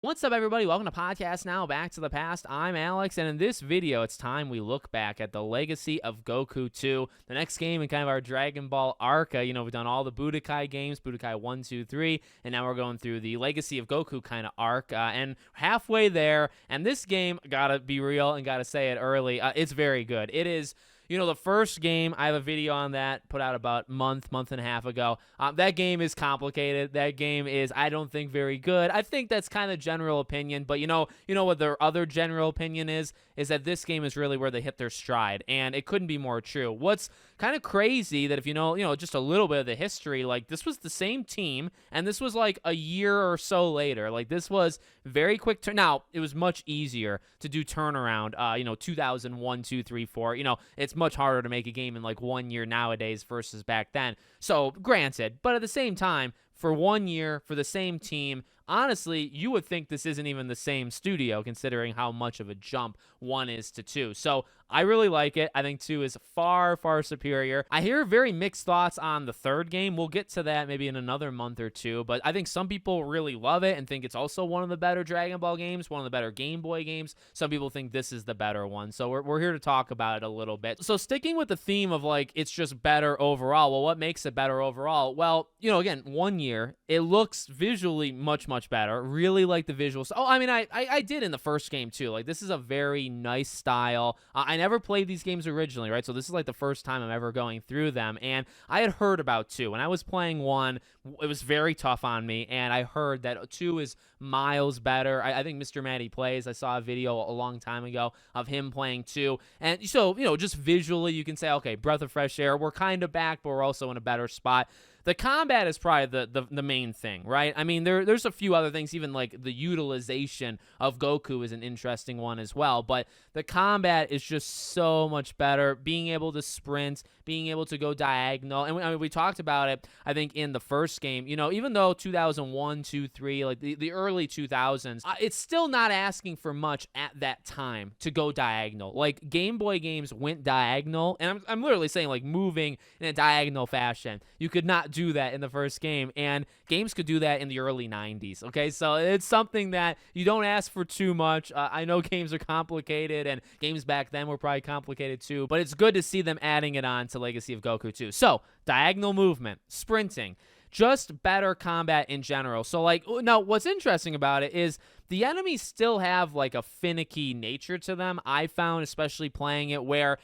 What's up, everybody? Welcome to Podcast Now, Back to the Past. I'm Alex, and in this video, it's time we look back at the legacy of Goku 2, the next game in kind of our Dragon Ball arc. We've done all the Budokai games, Budokai 1, 2, 3, and now we're going through the legacy of Goku kind of arc, and halfway there, and this game, gotta be real and gotta say it early, it's very good. It is... the first game, I have a video on that, put out about month and a half ago. That game is complicated. That game is, I don't think, very good. I think that's kind of general opinion, but you know what their other general opinion is that this game is really where they hit their stride, and it couldn't be more true. What's kind of crazy that if you know just a little bit of the history, like this was the same team, and this was like a year or so later. Like this was very quick turn. Now it was much easier to do turnaround. 2001, 2, 3, 4. It's much harder to make a game in like 1 year nowadays versus back then. So granted, but at the same time, for 1 year for the same team, honestly, you would think this isn't even the same studio considering how much of a jump 1 is to 2. So I really like it. I think 2 is far, far superior. I hear very mixed thoughts on the third game. We'll get to that maybe in another month or two, but I think some people really love it and think it's also one of the better Dragon Ball games, one of the better Game Boy games. Some people think this is the better one. So we're here to talk about it a little bit. So sticking with the theme of like, it's just better overall. Well, what makes it better overall? Well, again, 1 year, it looks visually much, much better. Really like the visuals. Oh, I mean, I did in the first game too. Like this is a very nice style. I never played these games originally, right? So this is like the first time I'm ever going through them, and I had heard about 2. When I was playing 1, it was very tough on me, and I heard that 2 is miles better. I think Mr. Matty Plays, I saw a video a long time ago of him playing 2, and so, just visually you can say, okay, breath of fresh air, we're kind of back, but we're also in a better spot. The combat is probably the main thing, right? I mean, there's a few other things, even like the utilization of Goku is an interesting one as well, but the combat is just so much better. Being able to sprint, being able to go diagonal, and we talked about it, I think, in the first game. Even though 2001, 2, 3, like the early 2000s, it's still not asking for much at that time to go diagonal. Like, Game Boy games went diagonal, and I'm literally saying, like, moving in a diagonal fashion. You could not do that in the first game, and games could do that in the early 90s, okay? So it's something that you don't ask for too much. I know games are complicated, and games back then were probably complicated too, but it's good to see them adding it on to Legacy of Goku 2. So, diagonal movement, sprinting, just better combat in general. So, like, now what's interesting about it is the enemies still have, like, a finicky nature to them. I found, especially playing it, where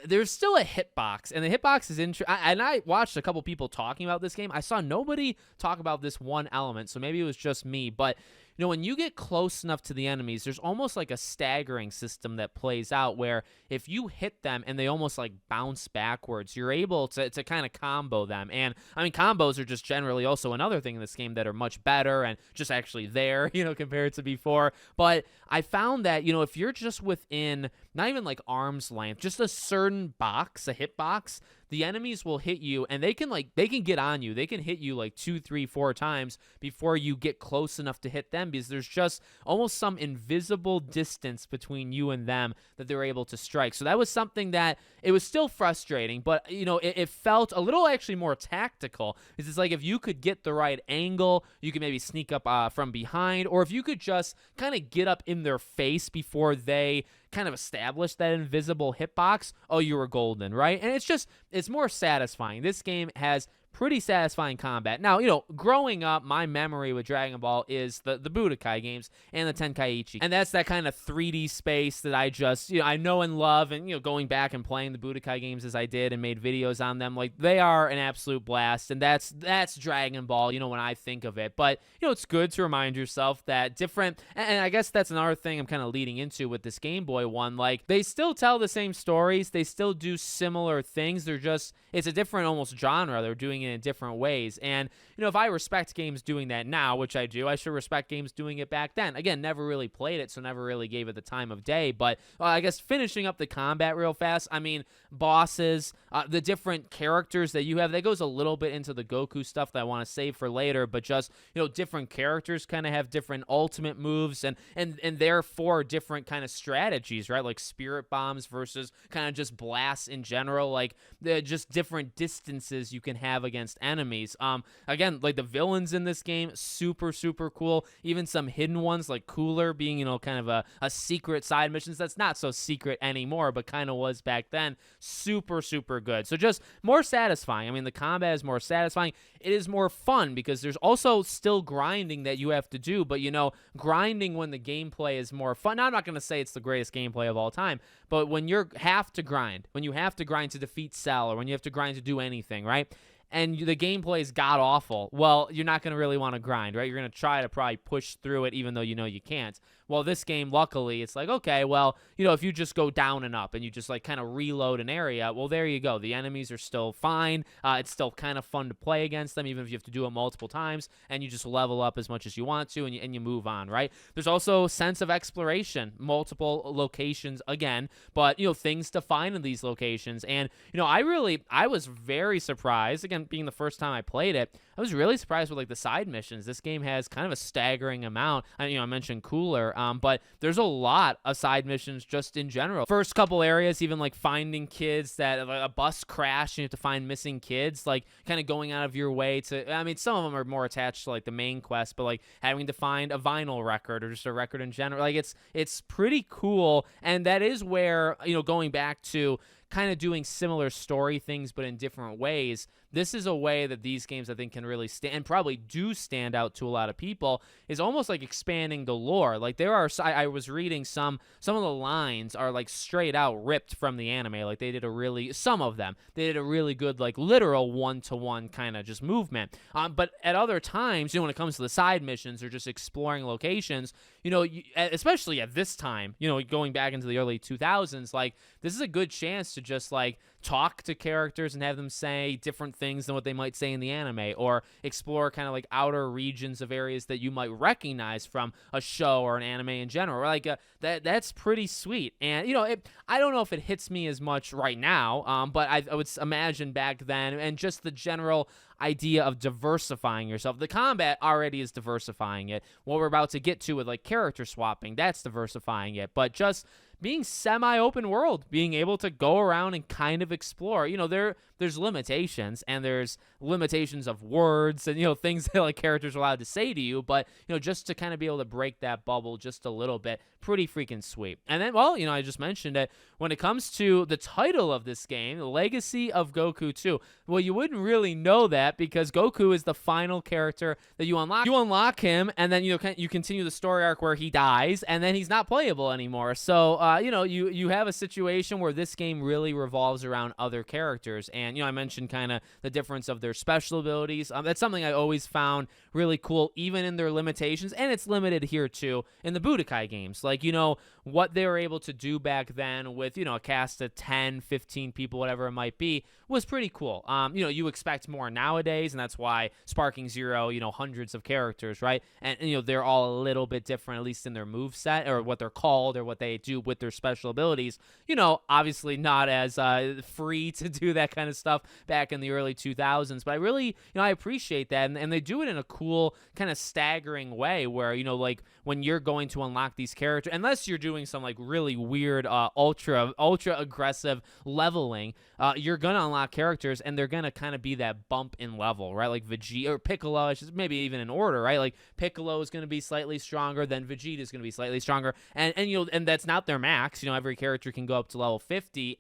there's still a hitbox, and the hitbox is interesting. And I watched a couple people talking about this game. I saw nobody talk about this one element, so maybe it was just me. But when you get close enough to the enemies, there's almost like a staggering system that plays out where if you hit them and they almost like bounce backwards, you're able to kind of combo them. And I mean, combos are just generally also another thing in this game that are much better and just actually there, compared to before. But I found that, if you're just within not even like arm's length, just a certain box, a hitbox, the enemies will hit you, and they can get on you. They can hit you like 2, 3, 4 times before you get close enough to hit them, because there's just almost some invisible distance between you and them that they're able to strike. So that was something that it was still frustrating, but it felt a little actually more tactical. It's like if you could get the right angle, you could maybe sneak up from behind, or if you could just kind of get up in their face before they kind of establish that invisible hitbox, oh, you were golden, right? And it's more satisfying. This game has pretty satisfying combat. Now, growing up, my memory with Dragon Ball is the Budokai games and the Tenkaichi. And that's that kind of 3D space that I just, I know and love. And, going back and playing the Budokai games as I did and made videos on them, like, they are an absolute blast. And that's Dragon Ball, when I think of it. But, it's good to remind yourself that different, and I guess that's another thing I'm kind of leading into with this Game Boy one. Like, they still tell the same stories. They still do similar things. It's a different almost genre. They're doing it in different ways. And, if I respect games doing that now, which I do, I should respect games doing it back then. Again, never really played it, so never really gave it the time of day. But I guess finishing up the combat real fast, I mean, bosses, the different characters that you have, that goes a little bit into the Goku stuff that I want to save for later, but just, different characters kind of have different ultimate moves and therefore different kind of strategies, right? Like spirit bombs versus kind of just blasts in general, like just different distances you can have against enemies. Again, like the villains in this game, super, super cool. Even some hidden ones like Cooler being, kind of a secret side missions that's not so secret anymore, but kind of was back then. Super, super good. So just more satisfying. I mean, the combat is more satisfying. It is more fun because there's also still grinding that you have to do, but grinding when the gameplay is more fun. Now, I'm not going to say it's the greatest gameplay of all time, but when you have to grind to defeat Cell, or when you have to grind to do anything, right? And the gameplay is god awful, well, you're not going to really want to grind, right? You're going to try to probably push through it even though you can't. Well, this game, luckily, it's like, okay, well, if you just go down and up and you just like kind of reload an area, well, there you go. The enemies are still fine. It's still kind of fun to play against them, even if you have to do it multiple times, and you just level up as much as you want to, and you move on, right? There's also a sense of exploration, multiple locations again, but, things to find in these locations. And, I was very surprised, again, being the first time I played it, I was really surprised with like the side missions. This game has kind of a staggering amount. I mentioned Cooler, but there's a lot of side missions just in general. First couple areas, even like finding kids that like a bus crash and you have to find missing kids, like kind of going out of your way to, I mean, some of them are more attached to like the main quest, but like having to find a vinyl record or just a record in general, like it's pretty cool. And that is where, going back to kind of doing similar story things but in different ways, this is a way that these games I think can really stand, and probably do stand out to a lot of people, is almost like expanding the lore. Like I was reading some of the lines are like straight out ripped from the anime. Like they did some of them, they did a really good like literal one-to-one kind of just movement. But at other times, when it comes to the side missions or just exploring locations, especially at this time, going back into the early 2000s, like this is a good chance to just like talk to characters and have them say different things than what they might say in the anime, or explore kind of like outer regions of areas that you might recognize from a show or an anime in general. Like that's pretty sweet. And I don't know if it hits me as much right now, but I would imagine back then, and just the general idea of diversifying yourself. The combat already is diversifying it. What we're about to get to with like character swapping, that's diversifying it. But just being semi-open world, being able to go around and kind of explore. There's limitations, and there's limitations of words and, things that like characters are allowed to say to you, but, just to kind of be able to break that bubble just a little bit, pretty freaking sweet. And then, well, I just mentioned it, when it comes to the title of this game, The Legacy of Goku 2, well, you wouldn't really know that because Goku is the final character that you unlock. You unlock him, and then, you continue the story arc where he dies, and then he's not playable anymore. So, you have a situation where this game really revolves around other characters. And, I mentioned kind of the difference of their special abilities. That's something I always found really cool, even in their limitations. And it's limited here, too, in the Budokai games. Like, what they were able to do back then with, a cast of 10, 15 people, whatever it might be, was pretty cool. You expect more nowadays, and that's why Sparking Zero, hundreds of characters, right? And, they're all a little bit different, at least in their moveset, or what they're called, or what they do with their special abilities. Obviously not as free to do that kind of stuff back in the early 2000s, but I really, I appreciate that, and they do it in a cool, kind of staggering way where, like when you're going to unlock these characters, unless you're doing some like really weird, ultra aggressive leveling, you're gonna unlock characters, and they're gonna kind of be that bump in level, right? Like Vegeta or Piccolo, maybe even in order, right? Like Piccolo is gonna be slightly stronger, then Vegeta is gonna be slightly stronger, and and that's not their max. Every character can go up to level 50,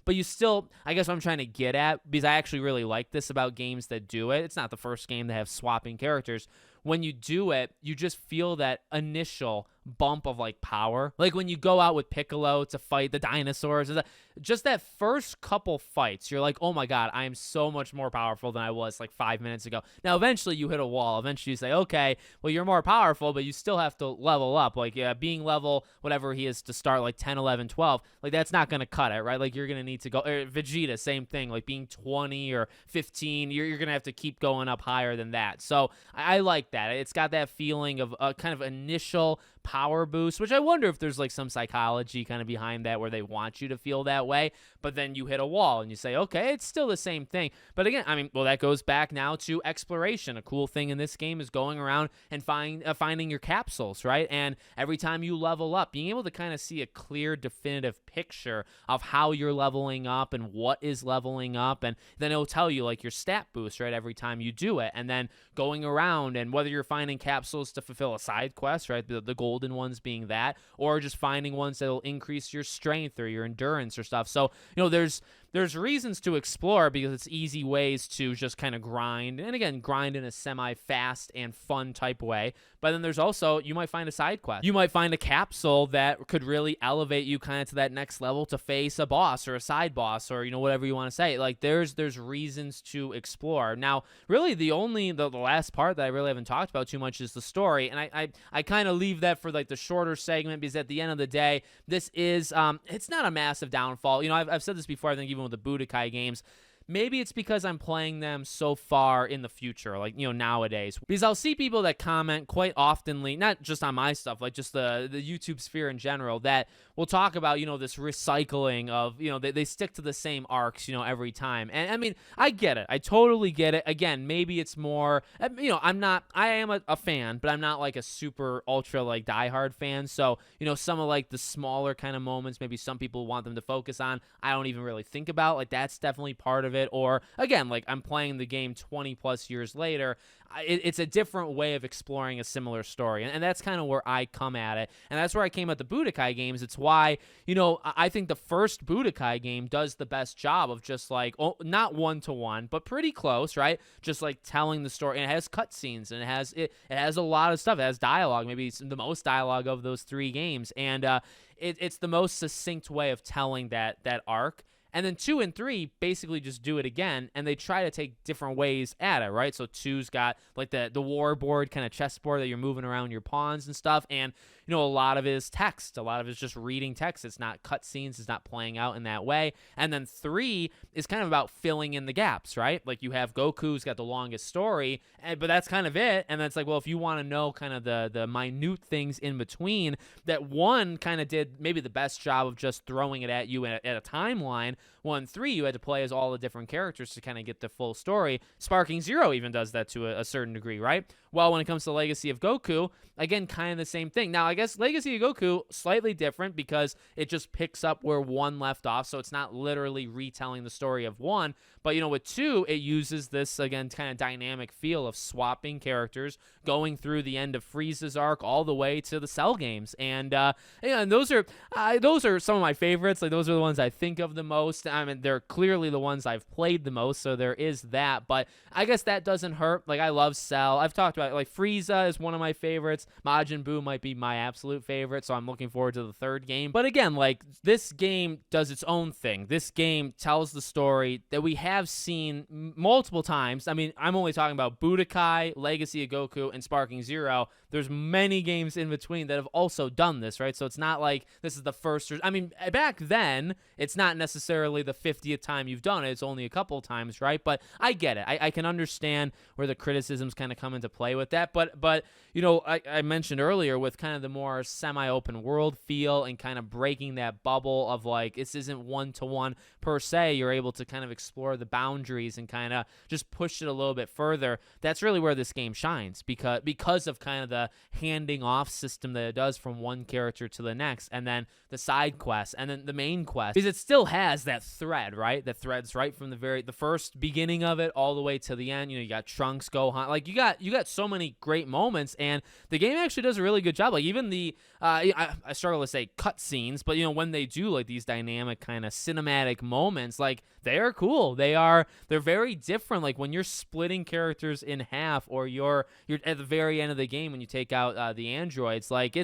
but you still, I guess what I'm trying to get at, because I actually really like this about games that do it. It's not the first game to have swapping characters. When you do it, you just feel that initial bump of like power. Like when you go out with Piccolo to fight the dinosaurs, just that first couple fights, you're like, oh my god, I am so much more powerful than I was like 5 minutes ago. Now eventually you hit a wall. Eventually you say, okay, well, you're more powerful, but you still have to level up. Like being level whatever he is to start, like 10, 11, 12, like that's not gonna cut it, right? Like you're gonna need to go, Vegeta, same thing, like being 20 or 15, you're gonna have to keep going up higher than that. So I like that. It's got that feeling of kind of initial power power boost, which I wonder if there's like some psychology kind of behind that where they want you to feel that way, but then you hit a wall and you say, okay, it's still the same thing. But again, I mean, well, that goes back now to exploration. A cool thing in this game is going around and finding your capsules, right? And every time you level up, being able to kind of see a clear, definitive picture of how you're leveling up and what is leveling up, and then it'll tell you like your stat boost, right, every time you do it. And then going around, and whether you're finding capsules to fulfill a side quest, right, the golden ones being that, or just finding ones that'll increase your strength or your endurance or stuff. So, you know, there's reasons to explore because it's easy ways to just kind of grind, and again, grind in a semi-fast and fun type way. But then there's also, you might find a side quest. You might find a capsule that could really elevate you kind of to that next level to face a boss or a side boss, or, you know, whatever you want to say. Like, there's reasons to explore. Now, really, the last part that I really haven't talked about too much is the story, and I kind of leave that for like the shorter segment, because at the end of the day, this is it's not a massive downfall. You know, I've said this before, I think even with the Budokai games. Maybe it's because I'm playing them so far in the future, like, you know, nowadays. Because I'll see people that comment quite oftenly, not just on my stuff, like just the YouTube sphere in general, that will talk about, you know, this recycling of, you know, they stick to the same arcs, you know, every time. And I mean, I get it. I totally get it. Again, maybe it's more, you know, I am a fan, but I'm not like a super ultra like diehard fan. So, you know, some of like the smaller kind of moments, maybe some people want them to focus on, I don't even really think about. Like, that's definitely part of it. Or again, like, I'm playing the game 20 plus years later. It's a different way of exploring a similar story, and that's kind of where I come at it, and that's where I came at the Budokai games. It's why, you know, I think the first Budokai game does the best job of just like, not one-to-one, but pretty close, right? Just like telling the story, and it has cutscenes, and it has a lot of stuff. It has dialogue, maybe it's the most dialogue of those three games, and it's the most succinct way of telling that arc. And then 2 and 3 basically just do it again, and they try to take different ways at it, right? So 2's got like the war board, kind of chessboard that you're moving around your pawns and stuff, and, you know, a lot of it is text. A lot of it is just reading text. It's not cutscenes. It's not playing out in that way. And then 3 is kind of about filling in the gaps, right? Like, you have Goku's got the longest story, but that's kind of it. And then it's like, well, if you want to know kind of the minute things in between, that 1 kind of did maybe the best job of just throwing it at you at a timeline. 1, 3, you had to play as all the different characters to kind of get the full story. Sparking Zero even does that to a certain degree, right? Well, when it comes to Legacy of Goku, again, kind of the same thing. Now, I guess Legacy of Goku, slightly different because it just picks up where 1 left off, so it's not literally retelling the story of 1. But, you know, with 2, it uses this, again, kind of dynamic feel of swapping characters, going through the end of Frieza's arc all the way to the Cell games. And, yeah, and those are some of my favorites. Like, those are the ones I think of the most. I mean, they're clearly the ones I've played the most, so there is that. But I guess that doesn't hurt. Like, I love Cell. I've talked about it. Like, Frieza is one of my favorites. Majin Buu might be my absolute favorite, so I'm looking forward to the 3rd game. But again, like, this game does its own thing. This game tells the story that we have seen multiple times. I mean, I'm only talking about Budokai, Legacy of Goku, and Sparking Zero. There's many games in between that have also done this, right? So it's not like this is the first. I mean, back then, it's not necessarily the 50th time you've done it. It's only a couple times, right? But I get it. I can understand where the criticisms kind of come into play with that. But you know, I mentioned earlier with kind of the more semi-open world feel and kind of breaking that bubble of like, this isn't one-to-one per se. You're able to kind of explore the boundaries and kind of just push it a little bit further. That's really where this game shines because of kind of the handing off system that it does from one character to the next, and then the side quests, and then the main quest, because it still has that thread, right? That threads right from the first beginning of it all the way to the end. You know, you got Trunks, Gohan, like you got so many great moments, and the game actually does a really good job. Like even the I struggle to say cutscenes, but you know, when they do like these dynamic kind of cinematic moments, like they are cool. They're very different. Like when you're splitting characters in half, or you're at the very end of the game when you take out the androids, like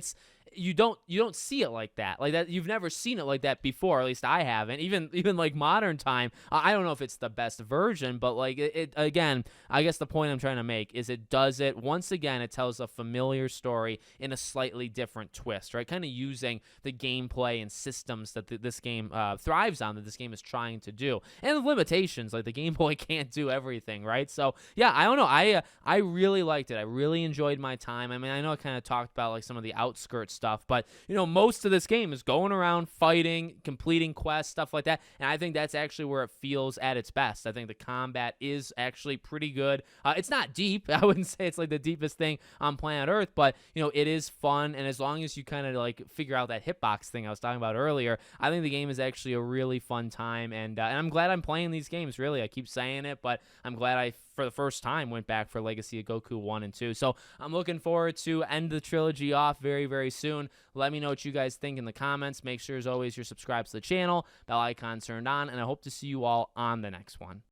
you don't see it like that. Like that, you've never seen it like that before. At least I haven't. Even like modern time, I don't know if it's the best version, but like it again, I guess the point I'm trying to make is it does it once again. It tells a familiar story in a slightly different twist, right? Kind of using the gameplay and systems that this game thrives on, that this game is trying to do, and the limitations. Like the Game Boy can't do everything, right? So yeah, I don't know. I really liked it. I really enjoyed my time. I mean, I know I kind of talked about like some of the outskirts stuff stuff. But, most of this game is going around, fighting, completing quests, stuff like that. And I think that's actually where it feels at its best. I think the combat is actually pretty good. It's not deep. I wouldn't say it's like the deepest thing on planet Earth, but, it is fun. And as long as you kind of like figure out that hitbox thing I was talking about earlier, I think the game is actually a really fun time. And I'm glad I'm playing these games, really. I keep saying it, but I'm glad I, for the first time, went back for Legacy of Goku 1 and 2. So I'm looking forward to end the trilogy off very, very soon. Let me know what you guys think in the comments. Make sure, as always, you're subscribed to the channel, bell icon turned on, and I hope to see you all on the next one.